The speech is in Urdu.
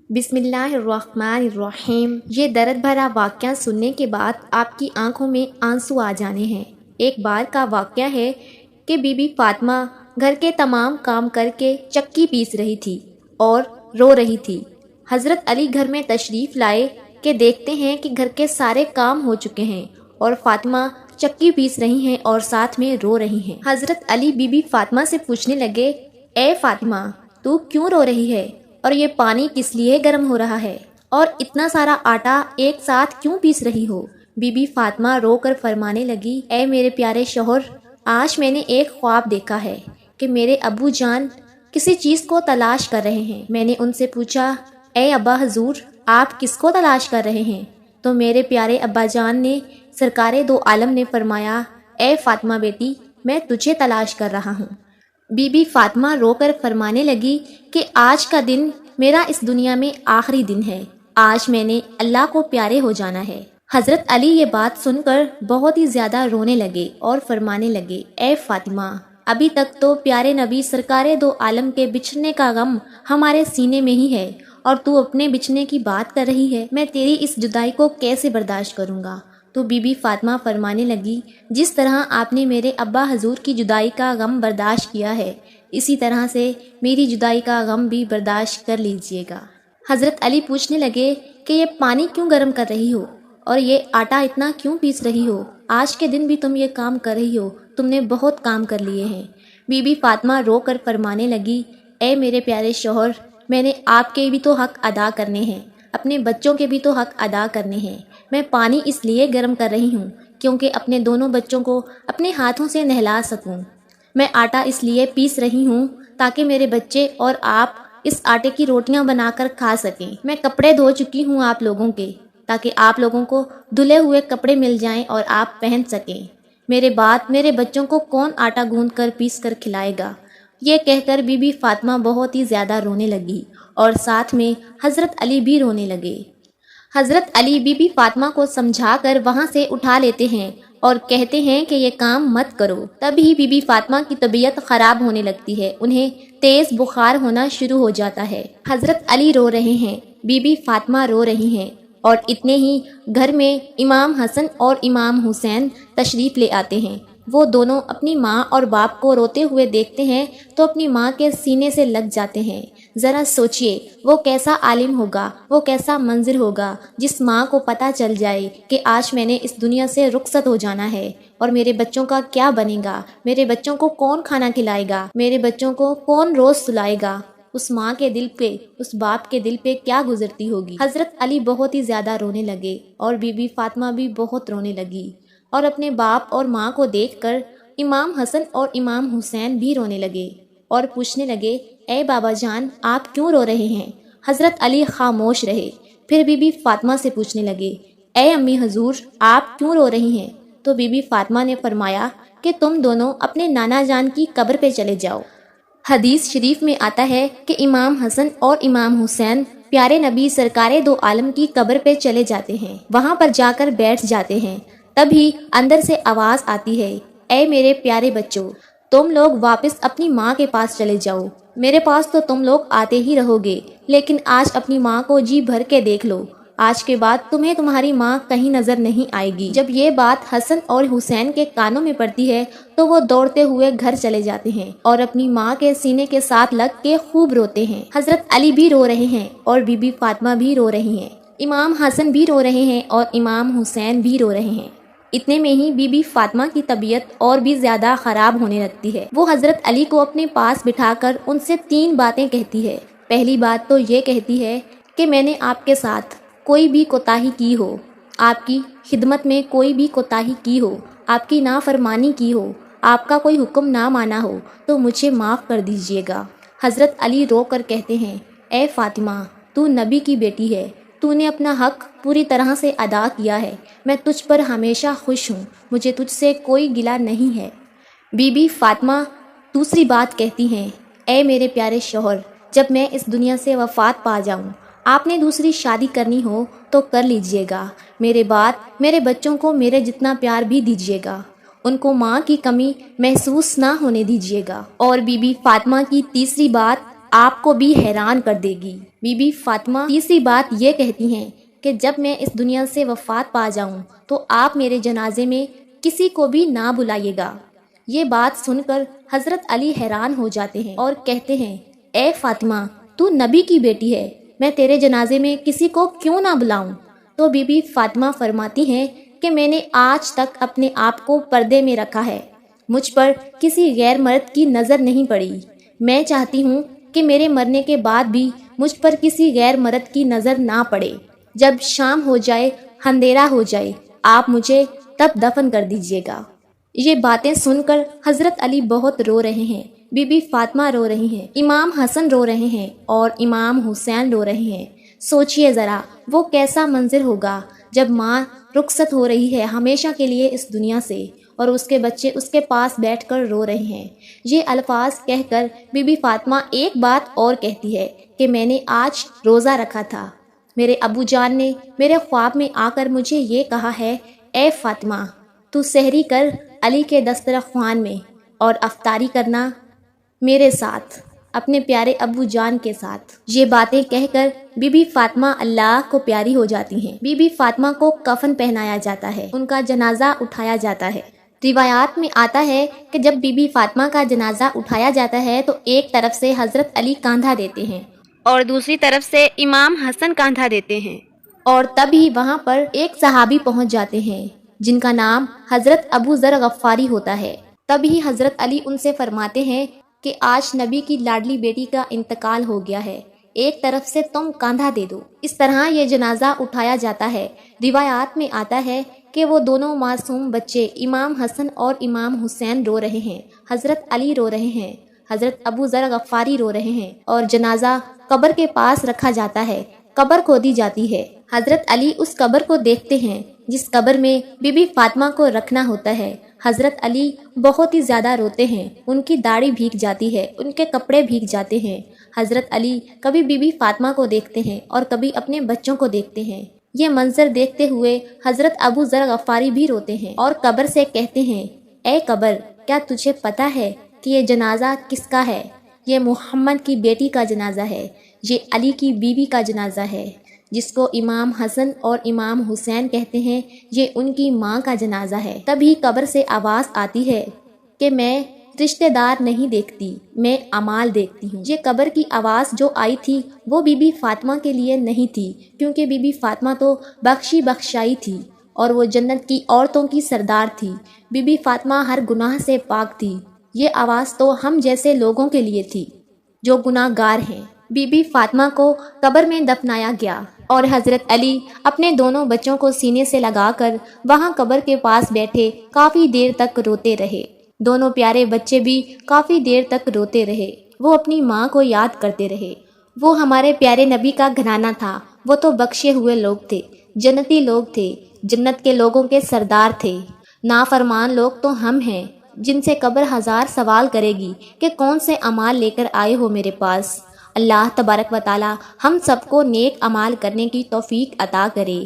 بسم اللہ الرحمن الرحیم۔ یہ درد بھرا واقعہ سننے کے بعد آپ کی آنکھوں میں آنسو آ جانے ہیں۔ ایک بار کا واقعہ ہے کہ بی بی فاطمہ گھر کے تمام کام کر کے چکی پیس رہی تھی اور رو رہی تھی۔ حضرت علی گھر میں تشریف لائے کہ دیکھتے ہیں کہ گھر کے سارے کام ہو چکے ہیں اور فاطمہ چکی پیس رہی ہیں اور ساتھ میں رو رہی ہیں۔ حضرت علی بی بی فاطمہ سے پوچھنے لگے، اے فاطمہ، تو کیوں رو رہی ہے اور یہ پانی کس لیے گرم ہو رہا ہے اور اتنا سارا آٹا ایک ساتھ کیوں پیس رہی ہو؟ بی بی فاطمہ رو کر فرمانے لگی، اے میرے پیارے شوہر، آج میں نے ایک خواب دیکھا ہے کہ میرے ابو جان کسی چیز کو تلاش کر رہے ہیں۔ میں نے ان سے پوچھا، اے ابا حضور، آپ کس کو تلاش کر رہے ہیں؟ تو میرے پیارے ابا جان نے، سرکار دو عالم نے فرمایا، اے فاطمہ بیٹی، میں تجھے تلاش کر رہا ہوں۔ بی بی فاطمہ رو کر فرمانے لگی کہ آج کا دن میرا اس دنیا میں آخری دن ہے، آج میں نے اللہ کو پیارے ہو جانا ہے۔ حضرت علی یہ بات سن کر بہت ہی زیادہ رونے لگے اور فرمانے لگے، اے فاطمہ، ابھی تک تو پیارے نبی سرکار دو عالم کے بچھڑنے کا غم ہمارے سینے میں ہی ہے اور تو اپنے بچھڑنے کی بات کر رہی ہے، میں تیری اس جدائی کو کیسے برداشت کروں گا؟ تو بی بی فاطمہ فرمانے لگی، جس طرح آپ نے میرے ابا حضور کی جدائی کا غم برداشت کیا ہے، اسی طرح سے میری جدائی کا غم بھی برداشت کر لیجئے گا۔ حضرت علی پوچھنے لگے کہ یہ پانی کیوں گرم کر رہی ہو اور یہ آٹا اتنا کیوں پیس رہی ہو؟ آج کے دن بھی تم یہ کام کر رہی ہو، تم نے بہت کام کر لیے ہیں۔ بی بی فاطمہ رو کر فرمانے لگی، اے میرے پیارے شوہر، میں نے آپ کے بھی تو حق ادا کرنے ہیں، اپنے بچوں کے بھی تو حق ادا کرنے ہیں۔ میں پانی اس لیے گرم کر رہی ہوں کیونکہ اپنے دونوں بچوں کو اپنے ہاتھوں سے نہلا سکوں۔ میں آٹا اس لیے پیس رہی ہوں تاکہ میرے بچے اور آپ اس آٹے کی روٹیاں بنا کر کھا سکیں۔ میں کپڑے دھو چکی ہوں آپ لوگوں کے، تاکہ آپ لوگوں کو دھلے ہوئے کپڑے مل جائیں اور آپ پہن سکیں۔ میرے بعد میرے بچوں کو کون آٹا گوندھ کر پیس کر کھلائے گا؟ یہ کہہ کر بی بی فاطمہ بہت ہی زیادہ رونے لگی اور ساتھ میں حضرت علی بھی رونے لگے۔ حضرت علی بی بی فاطمہ کو سمجھا کر وہاں سے اٹھا لیتے ہیں اور کہتے ہیں کہ یہ کام مت کرو۔ تب ہی بی بی فاطمہ کی طبیعت خراب ہونے لگتی ہے، انہیں تیز بخار ہونا شروع ہو جاتا ہے۔ حضرت علی رو رہے ہیں، بی بی فاطمہ رو رہی ہیں اور اتنے ہی گھر میں امام حسن اور امام حسین تشریف لے آتے ہیں۔ وہ دونوں اپنی ماں اور باپ کو روتے ہوئے دیکھتے ہیں تو اپنی ماں کے سینے سے لگ جاتے ہیں۔ ذرا سوچئے وہ کیسا عالم ہوگا، وہ کیسا منظر ہوگا جس ماں کو پتہ چل جائے کہ آج میں نے اس دنیا سے رخصت ہو جانا ہے اور میرے بچوں کا کیا بنے گا، میرے بچوں کو کون کھانا کھلائے گا، میرے بچوں کو کون روز سلائے گا۔ اس ماں کے دل پہ، اس باپ کے دل پہ کیا گزرتی ہوگی۔ حضرت علی بہت ہی زیادہ رونے لگے اور بی بی فاطمہ بھی بہت رونے لگی اور اپنے باپ اور ماں کو دیکھ کر امام حسن اور امام حسین بھی رونے لگے اور پوچھنے لگے، اے بابا جان، آپ کیوں رو رہے ہیں؟ حضرت علی خاموش رہے، پھر بی بی فاطمہ سے پوچھنے لگے، اے امی حضور، آپ کیوں رو رہی ہیں؟ تو بی بی فاطمہ نے فرمایا کہ تم دونوں اپنے نانا جان کی قبر پہ چلے جاؤ۔ حدیث شریف میں آتا ہے کہ امام حسن اور امام حسین پیارے نبی سرکار دو عالم کی قبر پہ چلے جاتے ہیں، وہاں پر جا کر بیٹھ جاتے ہیں۔ تبھی اندر سے آواز آتی ہے، اے میرے پیارے بچوں، تم لوگ واپس اپنی ماں کے پاس چلے جاؤ، میرے پاس تو تم لوگ آتے ہی رہو گے، لیکن آج اپنی ماں کو جی بھر کے دیکھ لو، آج کے بعد تمہیں تمہاری ماں کہیں نظر نہیں آئے گی۔ جب یہ بات حسن اور حسین کے کانوں میں پڑتی ہے تو وہ دوڑتے ہوئے گھر چلے جاتے ہیں اور اپنی ماں کے سینے کے ساتھ لگ کے خوب روتے ہیں۔ حضرت علی بھی رو رہے ہیں اور بی بی فاطمہ بھی رو رہی ہیں، امام حسن بھی رو رہے ہیں اور امام حسین بھی رو رہے ہیں۔ اتنے میں ہی بی بی فاطمہ کی طبیعت اور بھی زیادہ خراب ہونے لگتی ہے۔ وہ حضرت علی کو اپنے پاس بٹھا کر ان سے 3 باتیں کہتی ہے۔ پہلی بات تو یہ کہتی ہے کہ میں نے آپ کے ساتھ کوئی بھی کوتاہی کی ہو، آپ کی خدمت میں کوئی بھی کوتاہی کی ہو، آپ کی نافرمانی کی ہو، آپ کا کوئی حکم نہ مانا ہو تو مجھے معاف کر دیجیے گا۔ حضرت علی رو کر کہتے ہیں، اے فاطمہ، تو نبی کی بیٹی ہے، تو نے اپنا حق پوری طرح سے ادا کیا ہے، میں تجھ پر ہمیشہ خوش ہوں، مجھے تجھ سے کوئی گلہ نہیں ہے۔ بی بی فاطمہ دوسری بات کہتی ہیں، اے میرے پیارے شوہر، جب میں اس دنیا سے وفات پا جاؤں، آپ نے دوسری شادی کرنی ہو تو کر لیجئے گا، میرے بعد میرے بچوں کو میرے جتنا پیار بھی دیجیے گا، ان کو ماں کی کمی محسوس نہ ہونے دیجیے گا۔ اور بی بی فاطمہ کی تیسری بات آپ کو بھی حیران کر دے گی۔ بی بی فاطمہ تیسری بات یہ کہتی ہیں کہ جب میں اس دنیا سے وفات پا جاؤں تو آپ میرے جنازے میں کسی کو بھی نہ بلائیے گا۔ یہ بات سن کر حضرت علی حیران ہو جاتے ہیں اور کہتے ہیں اے فاطمہ، تو نبی کی بیٹی ہے، میں تیرے جنازے میں کسی کو کیوں نہ بلاؤں؟ تو بی بی فاطمہ فرماتی ہیں کہ میں نے آج تک اپنے آپ کو پردے میں رکھا ہے، مجھ پر کسی غیر مرد کی نظر نہیں پڑی۔ میں چاہتی ہوں کہ میرے مرنے کے بعد بھی مجھ پر کسی غیر مرد کی نظر نہ پڑے۔ جب شام ہو جائے، اندھیرا ہو جائے، آپ مجھے تب دفن کر دیجیے گا۔ یہ باتیں سن کر حضرت علی بہت رو رہے ہیں، بی بی فاطمہ رو رہی ہیں، امام حسن رو رہے ہیں اور امام حسین رو رہے ہیں۔ سوچئے ذرا وہ کیسا منظر ہوگا جب ماں رخصت ہو رہی ہے ہمیشہ کے لیے اس دنیا سے اور اس کے بچے اس کے پاس بیٹھ کر رو رہے ہیں۔ یہ الفاظ کہہ کر بی بی فاطمہ ایک بات اور کہتی ہے کہ میں نے آج روزہ رکھا تھا، میرے ابو جان نے میرے خواب میں آ کر مجھے یہ کہا ہے اے فاطمہ، تو سحری کر علی کے دسترخوان میں اور افطاری کرنا میرے ساتھ، اپنے پیارے ابو جان کے ساتھ۔ یہ باتیں کہہ کر بی بی فاطمہ اللہ کو پیاری ہو جاتی ہیں۔ بی بی فاطمہ کو کفن پہنایا جاتا ہے، ان کا جنازہ اٹھایا جاتا ہے۔ روایات میں آتا ہے کہ جب بی بی فاطمہ کا جنازہ اٹھایا جاتا ہے تو ایک طرف سے حضرت علی کاندھا دیتے ہیں اور دوسری طرف سے امام حسن کاندھا دیتے ہیں، اور تب ہی وہاں پر ایک صحابی پہنچ جاتے ہیں جن کا نام حضرت ابو ذر غفاری ہوتا ہے۔ تب ہی حضرت علی ان سے فرماتے ہیں کہ آج نبی کی لاڈلی بیٹی کا انتقال ہو گیا ہے، ایک طرف سے تم کاندھا دے دو۔ اس طرح یہ جنازہ اٹھایا جاتا ہے۔ روایات میں آتا ہے کہ وہ دونوں معصوم بچے امام حسن اور امام حسین رو رہے ہیں، حضرت علی رو رہے ہیں، حضرت ابو ذر غفاری رو رہے ہیں اور جنازہ قبر کے پاس رکھا جاتا ہے۔ قبر کھودی جاتی ہے، حضرت علی اس قبر کو دیکھتے ہیں جس قبر میں بی بی فاطمہ کو رکھنا ہوتا ہے۔ حضرت علی بہت ہی زیادہ روتے ہیں، ان کی داڑھی بھیگ جاتی ہے، ان کے کپڑے بھیگ جاتے ہیں۔ حضرت علی کبھی بی بی فاطمہ کو دیکھتے ہیں اور کبھی اپنے بچوں کو دیکھتے ہیں۔ یہ منظر دیکھتے ہوئے حضرت ابو ذر غفاری بھی روتے ہیں اور قبر سے کہتے ہیں اے قبر، کیا تجھے پتہ ہے کہ یہ جنازہ کس کا ہے؟ یہ محمد کی بیٹی کا جنازہ ہے، یہ علی کی بیوی کا جنازہ ہے، جس کو امام حسن اور امام حسین کہتے ہیں، یہ ان کی ماں کا جنازہ ہے۔ تبھی قبر سے آواز آتی ہے کہ میں رشتہ دار نہیں دیکھتی، میں اعمال دیکھتی ہوں۔ یہ قبر کی آواز جو آئی تھی وہ بی بی فاطمہ کے لیے نہیں تھی، کیونکہ بی بی فاطمہ تو بخشی بخشائی تھی اور وہ جنت کی عورتوں کی سردار تھی۔ بی بی فاطمہ ہر گناہ سے پاک تھی۔ یہ آواز تو ہم جیسے لوگوں کے لیے تھی جو گناہ گار ہیں۔ بی بی فاطمہ کو قبر میں دفنایا گیا اور حضرت علی اپنے دونوں بچوں کو سینے سے لگا کر وہاں قبر کے پاس بیٹھے کافی دیر تک روتے رہے۔ دونوں پیارے بچے بھی کافی دیر تک روتے رہے، وہ اپنی ماں کو یاد کرتے رہے۔ وہ ہمارے پیارے نبی کا گھرانہ تھا، وہ تو بخشے ہوئے لوگ تھے، جنتی لوگ تھے، جنت کے لوگوں کے سردار تھے۔ نافرمان لوگ تو ہم ہیں جن سے قبر ہزار سوال کرے گی کہ کون سے اعمال لے کر آئے ہو میرے پاس۔ اللہ تبارک و تعالی ہم سب کو نیک اعمال کرنے کی توفیق عطا کرے۔